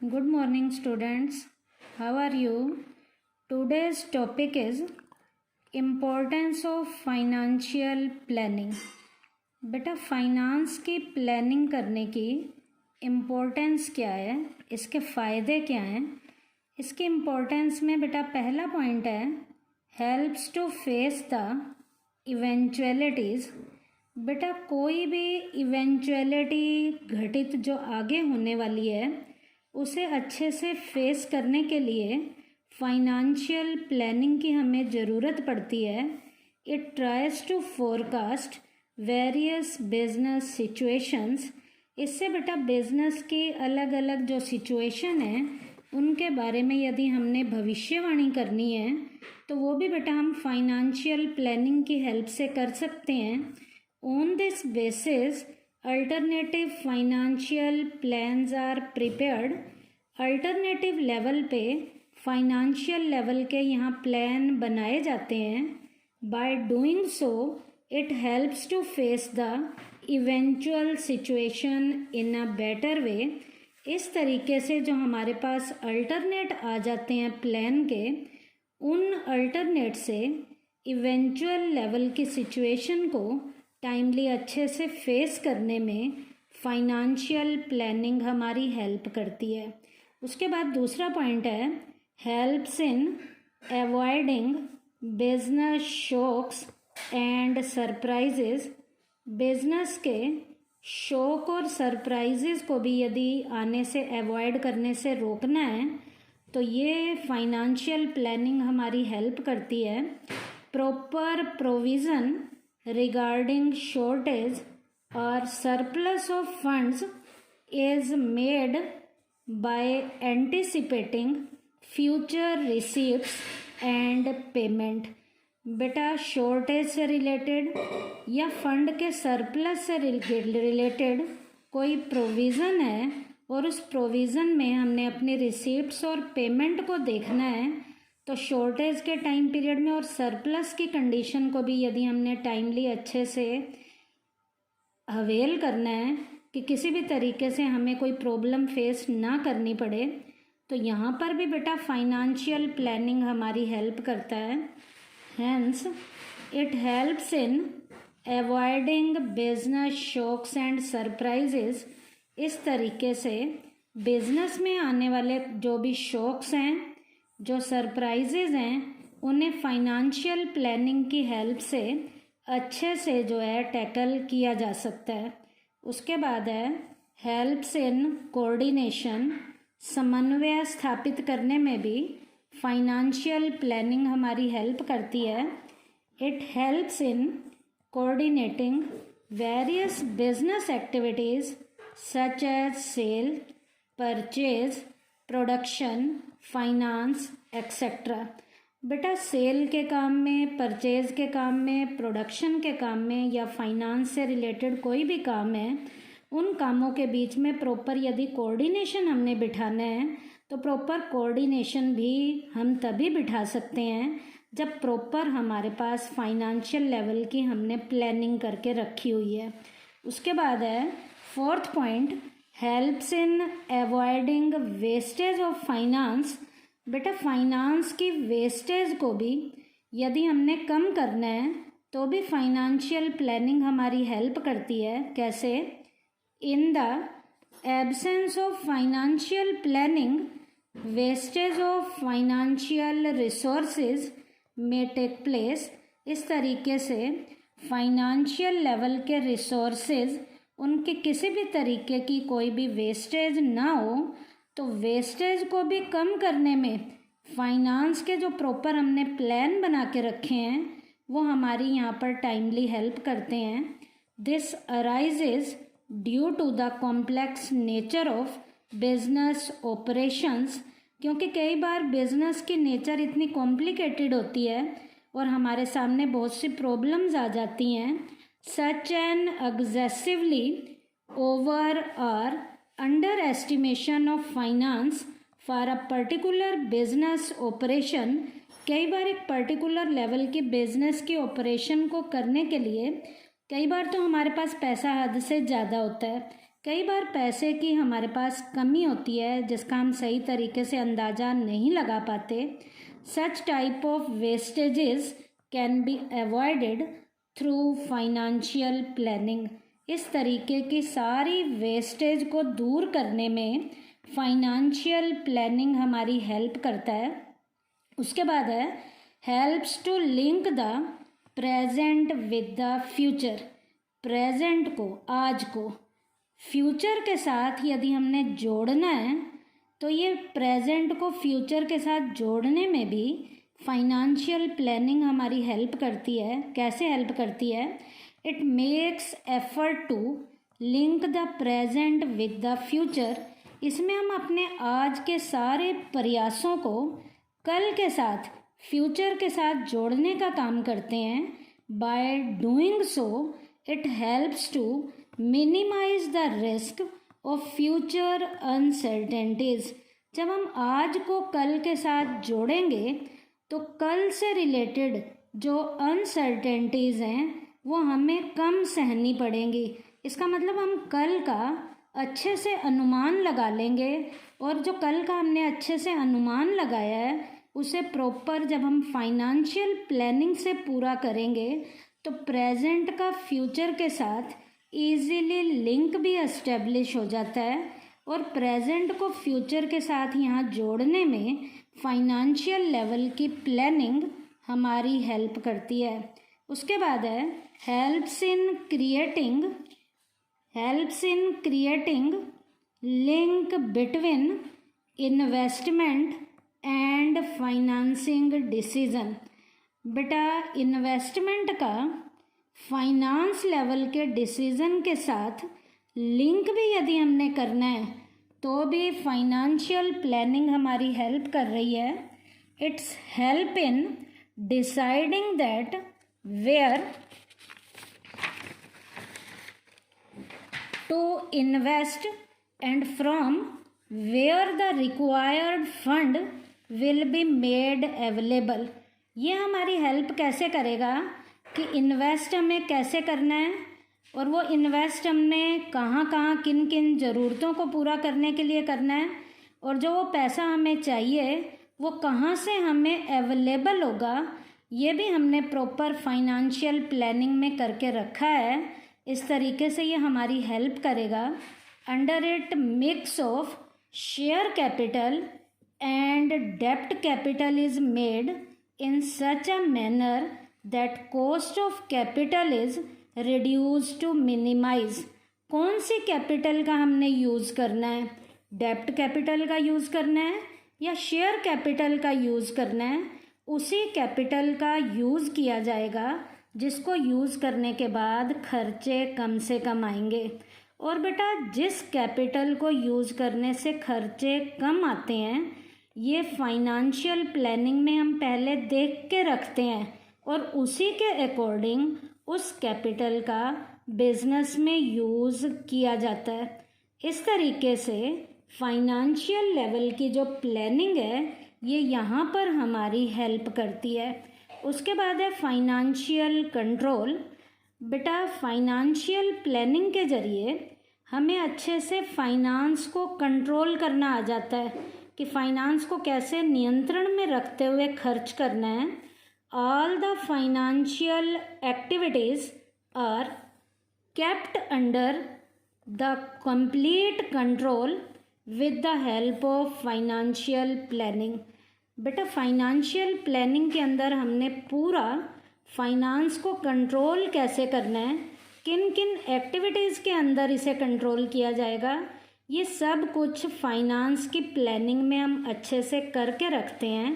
Good morning, students. How are you? Today's topic is importance of financial planning. बेटा finance की planning करने की importance क्या है, इसके फ़ायदे क्या हैं? इसके इम्पोर्टेंस में बेटा पहला पॉइंट है हेल्प्स टू फेस द इवेंचुअलिटीज़। बेटा कोई भी इवेंचुअलिटी घटित जो आगे होने वाली है उसे अच्छे से फेस करने के लिए फाइनेंशियल प्लानिंग की हमें ज़रूरत पड़ती है। It tries to forecast various business situations. इससे बेटा बिजनेस की अलग अलग जो सिचुएशन है उनके बारे में यदि हमने भविष्यवाणी करनी है तो वो भी बेटा हम फाइनेंशियल प्लानिंग की हेल्प से कर सकते हैं। On this basis alternative financial plans are prepared. Alternative level पे फाइनेंशियल लेवल के यहाँ प्लान बनाए जाते हैं। By doing so it helps to face the eventual situation in a better way. इस तरीके से जो हमारे पास अल्टरनेट आ जाते हैं प्लान के, उन अल्टरनेट से इवेंचुअल लेवल की सिचुएशन को टाइमली अच्छे से फेस करने में फाइनेंशियल प्लानिंग हमारी हेल्प करती है। उसके बाद दूसरा पॉइंट है helps in avoiding business shocks and surprises. Business के शॉक और सरप्राइजेज को भी यदि आने से अवॉइड करने से रोकना है तो ये फाइनेंशियल प्लानिंग हमारी हेल्प करती है। Proper provision regarding shortage or surplus of funds is made by anticipating future receipts and payment। बेटा शॉर्टेज से रिलेटेड या फंड के सरप्लस से रिलेटेड कोई प्रोविज़न है और उस प्रोविज़न में हमने अपनी रिसीप्ट्स और पेमेंट को देखना है तो शॉर्टेज के टाइम पीरियड में और सरप्लस की कंडीशन को भी यदि हमने टाइमली अच्छे से अवेल करना है कि किसी भी तरीके से हमें कोई प्रॉब्लम फेस ना करनी पड़े तो यहाँ पर भी बेटा फाइनेंशियल प्लानिंग हमारी हेल्प करता है। Hence it helps in avoiding business shocks and surprises. इस तरीके से बिजनेस में आने वाले जो भी शॉक्स हैं, जो सरप्राइजेज हैं, उन्हें फाइनेंशियल प्लानिंग की हेल्प से अच्छे से जो है टैकल किया जा सकता है। उसके बाद है हेल्प्स इन कोऑर्डिनेशन। समन्वय स्थापित करने में भी फाइनेंशियल प्लानिंग हमारी हेल्प करती है। It helps in coordinating various business activities such as sale, purchase, production, finance etcetera. बेटा सेल के काम में, परचेज के काम में, प्रोडक्शन के काम में या फाइनेंस से रिलेटेड कोई भी काम है, उन कामों के बीच में प्रॉपर यदि कोऑर्डिनेशन हमने बिठाना है तो प्रॉपर कोऑर्डिनेशन भी हम तभी बिठा सकते हैं जब प्रॉपर हमारे पास फाइनेंशियल लेवल की हमने प्लानिंग करके रखी हुई है। उसके बाद है fourth point helps in avoiding wastage of finance. बेटा फाइनेंस की वेस्टेज को भी यदि हमने कम करना है तो भी फाइनेंशियल प्लानिंग हमारी हेल्प करती है। कैसे? In the absence of financial planning wastage of financial resources में टेक प्लेस। इस तरीके से फाइनेंशियल लेवल के रिसोर्सेज उनके किसी भी तरीके की कोई भी वेस्टेज ना हो तो वेस्टेज को भी कम करने में फाइनेंस के जो प्रॉपर हमने प्लान बना के रखे हैं वो हमारी यहाँ पर टाइमली हेल्प करते हैं। This arises due to the complex nature of business operations. क्योंकि कई बार बिजनेस की नेचर इतनी कॉम्प्लिकेटेड होती है और हमारे सामने बहुत सी प्रॉब्लम्स आ जाती हैं। Such an excessively over or underestimation of finance for a particular business operation। कई बार एक पर्टिकुलर लेवल की बिजनेस की ऑपरेशन को करने के लिए कई बार तो हमारे पास पैसा हद से ज़्यादा होता है, कई बार पैसे की हमारे पास कमी होती है जिसका हम सही तरीके से अंदाज़ा नहीं लगा पाते। Such type of vestiges can be avoided through financial planning. इस तरीके की सारी वेस्टेज को दूर करने में फाइनेंशियल प्लानिंग हमारी हेल्प करता है। उसके बाद है helps to link the present with the future. Present को, आज को फ्यूचर के साथ यदि हमने जोड़ना है तो ये प्रेजेंट को फ्यूचर के साथ जोड़ने में भी फाइनेंशियल प्लानिंग हमारी हेल्प करती है। कैसे हेल्प करती है? It makes effort to link the present with the future. इसमें हम अपने आज के सारे प्रयासों को कल के साथ, फ्यूचर के साथ जोड़ने का काम करते हैं। By doing so it helps to minimise the risk of future uncertainties. जब हम आज को कल के साथ जोड़ेंगे तो कल से रिलेटेड जो अनसर्टेनिटीज़ हैं वो हमें कम सहनी पड़ेंगी। इसका मतलब हम कल का अच्छे से अनुमान लगा लेंगे, और जो कल का हमने अच्छे से अनुमान लगाया है उसे प्रॉपर जब हम फाइनेंशियल प्लानिंग से पूरा करेंगे तो प्रेजेंट का फ्यूचर के साथ इजीली लिंक भी एस्टेब्लिश हो जाता है, और प्रेजेंट को फ्यूचर के साथ यहाँ जोड़ने में फाइनेंशियल लेवल की प्लानिंग हमारी हेल्प करती है। उसके बाद है helps in creating link between investment and financing decision. बेटा इन्वेस्टमेंट का फाइनेंस लेवल के डिसीजन के साथ लिंक भी यदि हमने करना है तो भी फाइनेंशियल प्लानिंग हमारी हेल्प कर रही है। It's help in deciding that where to invest and from where the required fund will be made available. ये हमारी हेल्प कैसे करेगा कि इन्वेस्ट हमें कैसे करना है, और वो इन्वेस्ट हमने कहाँ कहाँ किन किन ज़रूरतों को पूरा करने के लिए करना है, और जो वो पैसा हमें चाहिए वो कहाँ से हमें अवेलेबल होगा, ये भी हमने प्रॉपर फाइनेंशियल प्लानिंग में करके रखा है। इस तरीके से ये हमारी हेल्प करेगा। Under it mix of share capital and डेब्ट capital is made in such a manner that cost of capital is reduce to minimize. कौन सी कैपिटल का हमने यूज़ करना है? डेब्ट कैपिटल का यूज़ करना है या शेयर कैपिटल का यूज़ करना है? उसी कैपिटल का यूज़ किया जाएगा जिसको यूज़ करने के बाद खर्चे कम से कम आएंगे। और बेटा जिस कैपिटल को यूज़ करने से खर्चे कम आते हैं ये फाइनेंशियल प्लानिंग में हम पहले देख के रखते हैं, और उसी के अकॉर्डिंग उस कैपिटल का बिजनेस में यूज़ किया जाता है। इस तरीके से फाइनेंशियल लेवल की जो प्लानिंग है ये यहाँ पर हमारी हेल्प करती है। उसके बाद है फाइनेंशियल कंट्रोल। बेटा फाइनेंशियल प्लानिंग के ज़रिए हमें अच्छे से फाइनेंस को कंट्रोल करना आ जाता है कि फाइनेंस को कैसे नियंत्रण में रखते हुए खर्च करना है। All the financial activities are kept under the complete control with the help of financial planning। बेटा फाइनेंशियल प्लानिंग के अंदर हमने पूरा फाइनेंस को कंट्रोल कैसे करना है, किन किन एक्टिविटीज़ के अंदर इसे कंट्रोल किया जाएगा, ये सब कुछ फाइनेंस की प्लानिंग में हम अच्छे से करके रखते हैं।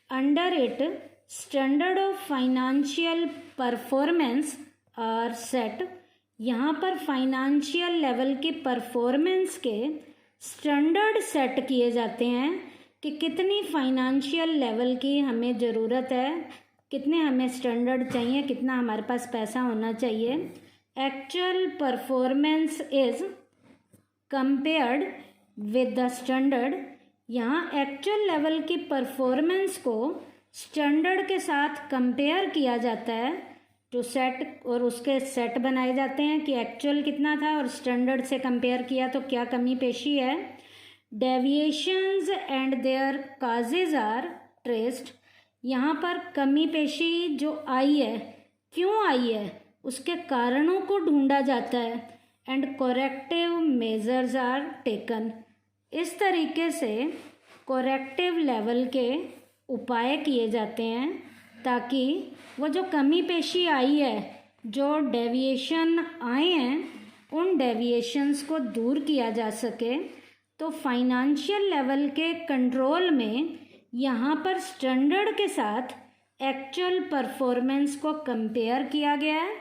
Under it standard of financial performance are set. यहाँ पर फाइनेंशियल लेवल की परफॉर्मेंस के स्टैंडर्ड सेट किए जाते हैं कि कितनी फाइनेंशियल लेवल की हमें ज़रूरत है, कितने हमें स्टैंडर्ड चाहिए, कितना हमारे पास पैसा होना चाहिए। Actual performance is compared with the standard. यहाँ एक्चुअल लेवल की परफॉर्मेंस को स्टैंडर्ड के साथ कंपेयर किया जाता है टू सेट, और उसके सेट बनाए जाते हैं कि एक्चुअल कितना था और स्टैंडर्ड से कंपेयर किया तो क्या कमी पेशी है। Deviations and their causes are traced, यहाँ पर कमी पेशी जो आई है क्यों आई है उसके कारणों को ढूंढा जाता है। एंड कोरेक्टिव मेजर्स आर टेकन, इस तरीके से कोरेक्टिव लेवल के उपाय किए जाते हैं ताकि वो जो कमी पेशी आई है, जो डेविएशन आए हैं, उन डेविएशंस को दूर किया जा सके। तो फाइनेंशियल लेवल के कंट्रोल में यहाँ पर स्टैंडर्ड के साथ एक्चुअल परफॉर्मेंस को कंपेयर किया गया है।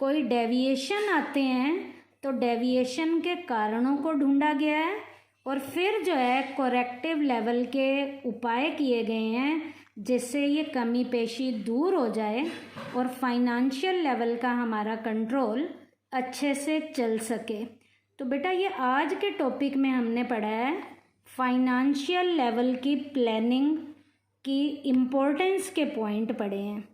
कोई डेविएशन आते हैं तो डेविएशन के कारणों को ढूंढा गया है और फिर जो है कोरेक्टिव लेवल के उपाय किए गए हैं जिससे ये कमी पेशी दूर हो जाए और फाइनेंशियल लेवल का हमारा कंट्रोल अच्छे से चल सके। तो बेटा ये आज के टॉपिक में हमने पढ़ा है फाइनेंशियल लेवल की प्लानिंग की इम्पोर्टेंस के पॉइंट पढ़े हैं।